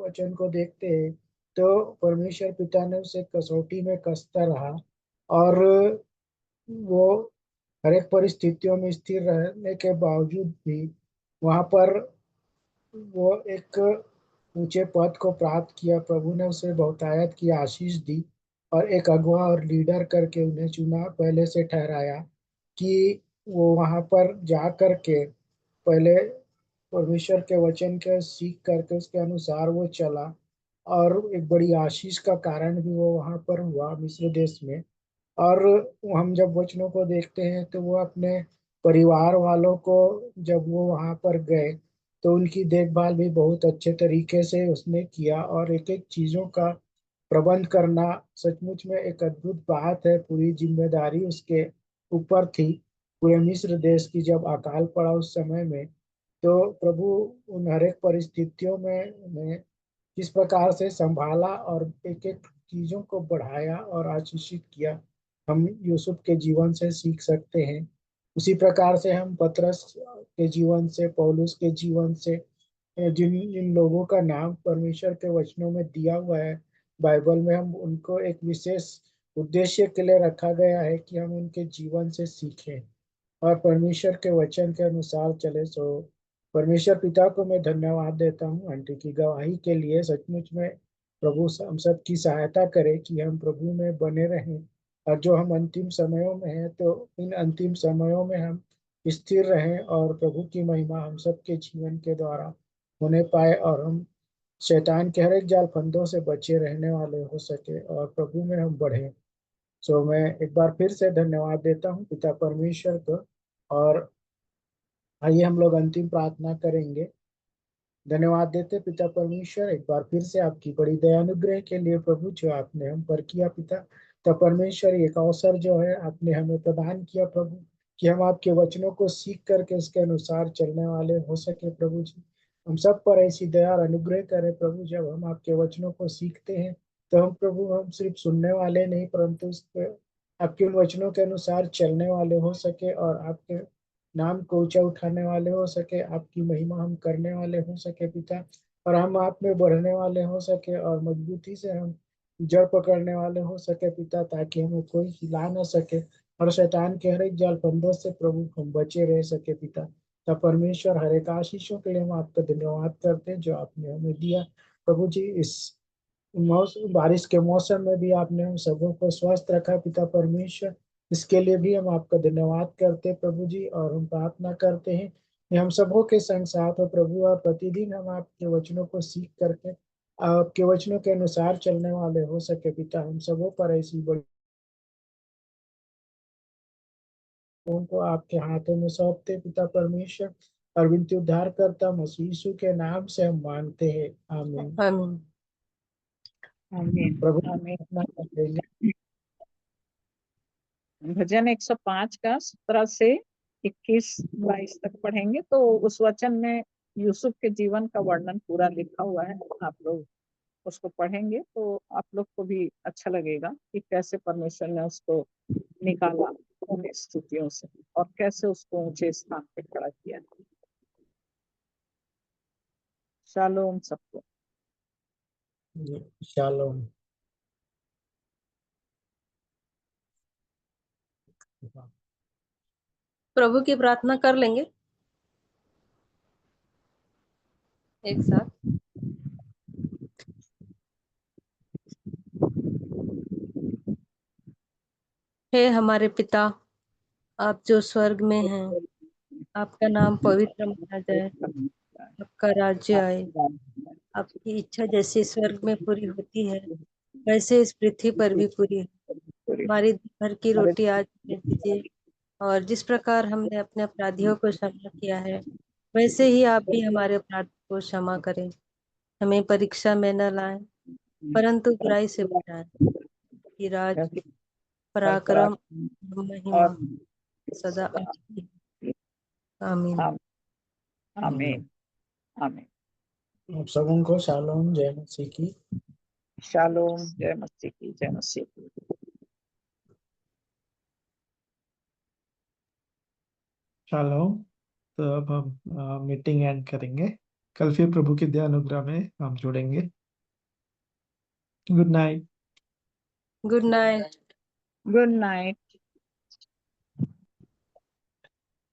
वचन को देखते हैं, तो परमेश्वर पिता ने उसे कसौटी में कसता रहा, और वो हर एक परिस्थितियों में स्थिर रहने के बावजूद भी वहां पर वो एक ऊंचे पद को प्राप्त किया। प्रभु ने उसे बहुतायत की आशीष दी, और एक अगुआ और लीडर करके उन्हें चुना, पहले से ठहराया कि वो वहां पर जा कर के पहले परमेश्वर के वचन के सीख करके उसके अनुसार वो चला, और एक बड़ी आशीष का कारण भी वो वहां पर हुआ मिस्र देश में। और हम जब वचनों को देखते हैं, तो वो अपने परिवार वालों को जब वो वहां पर गए, तो उनकी देखभाल भी बहुत अच्छे तरीके से उसने किया, और एक एक चीजों का प्रबंध करना सचमुच में एक अद्भुत बात है। पूरी जिम्मेदारी उसके ऊपर थी। पूरे मिस्र देश की जब अकाल पड़ा उस समय में, तो प्रभु उन हर एक परिस्थितियों में उन्हें किस प्रकार से संभाला और एक एक चीजों को बढ़ाया और आशीषित किया, हम यूसुफ के जीवन से सीख सकते हैं। उसी प्रकार से हम पतरस के जीवन से, पौलुस के जीवन से, जिन जिन लोगों का नाम परमेश्वर के वचनों में दिया हुआ है बाइबल में, हम उनको एक विशेष उद्देश्य के लिए रखा गया है कि हम उनके जीवन से सीखें और परमेश्वर के वचन के अनुसार चले। सो परमेश्वर पिता को मैं धन्यवाद देता हूँ आंटी की गवाही के लिए। सचमुच में प्रभु हम सब की सहायता करे कि हम प्रभु में बने रहें, और जो हम अंतिम समयों में हैं, तो इन अंतिम समयों में हम स्थिर रहें, और प्रभु की महिमा हम सब के जीवन के द्वारा होने पाए, और हम शैतान के हर एक जाल फंदों से बचे रहने वाले हो सके, और प्रभु में हम बढ़े। सो मैं एक बार फिर से धन्यवाद देता हूँ पिता परमेश्वर को। और आइए हम लोग अंतिम प्रार्थना करेंगे। धन्यवाद देते पिता परमेश्वर एक बार फिर से आपकी बड़ी दयानुग्रह के लिए प्रभु, जो आपने हम पर किया पिता। तब परमेश्वर एक अवसर जो है आपने हमें प्रदान किया प्रभु, कि हम आपके वचनों को सीख करके उसके अनुसार चलने वाले हो सके प्रभु जी। हम सब पर ऐसी दया और अनुग्रह करें प्रभु। जब हम आपके वचनों को सीखते हैं, तो हम प्रभु हम सिर्फ सुनने वाले नहीं, परंतु उस पे आपके उन वचनों के अनुसार चलने वाले हो सके, और आपके नाम को ऊंचा उठाने वाले हो सके, आपकी महिमा हम करने वाले हो सके पिता। और हम आप में बढ़ने वाले हो सके, और मजबूती से हम जड़ पकड़ने वाले हो सके पिता, ताकि हमें कोई हिला ना सके, और शैतान के हर एक जाल फंदों से प्रभु हम बचे रह सके पिता। तब परमेश्वर हर एक आशीषों के लिए हम आपका धन्यवाद करते हैं जो आपने हमें दिया प्रभु जी। इस मौसम बारिश के मौसम में भी आपने हम सबों को स्वस्थ रखा पिता परमेश्वर। इसके लिए भी हम आपका धन्यवाद करते प्रभु जी, और हम प्रार्थना करते हैं कि हम सबों के संग साथ हो प्रभु, और प्रतिदिन हम आपके वचनों को सीख करके आपके वचनों के अनुसार चलने वाले हो सके पिता। हम सबों पर ऐसी बड़ी को आपके हाथों में सौंपते पिता परमेश्वर, और विनती उद्धार करता मसीह यीशु के नाम से हम मांगते हैं, आमीन। आमीन। आमीन। प्रभु आमीन। प्रार्थना कर लेंगे। भजन 105 का 17 से 21-22 तक पढ़ेंगे। तो उस वचन में यूसुफ के जीवन का वर्णन पूरा लिखा हुआ है। आप लोग उसको पढ़ेंगे तो आप लोग को भी अच्छा लगेगा कि कैसे परमेश्वर ने उसको निकाला उन स्थितियों से और कैसे उसको ऊंचे स्थान पे खड़ा किया। शालोम सबको। शालोम। प्रभु की प्रार्थना कर लेंगे एक साथ। हे हमारे पिता, आप जो स्वर्ग में हैं, आपका नाम पवित्र माना जाए, आपका राज्य आए, आपकी इच्छा जैसे स्वर्ग में पूरी होती है वैसे इस पृथ्वी पर भी पूरी हो। हमारी दिन भर की रोटी आज हमें दीजिए, और जिस प्रकार हमने अपने अपराधियों को क्षमा किया है वैसे ही आप भी हमारे अपराध को क्षमा करें। हमें परीक्षा में न लाएं परंतु बुराई से बचाएं, कि राज, पराक्रम, महिमा और सदा आपकी। आमीन। आमीन। आमीन। आप सबों को शालोम, जय मसीह की। शालोम। जय मसीह की। जय मसीह की। शालोम। तो अब हम मीटिंग एंड करेंगे। कल फिर प्रभु की दया अनुग्रह में हम जुड़ेंगे। Good night. Good night. Good night.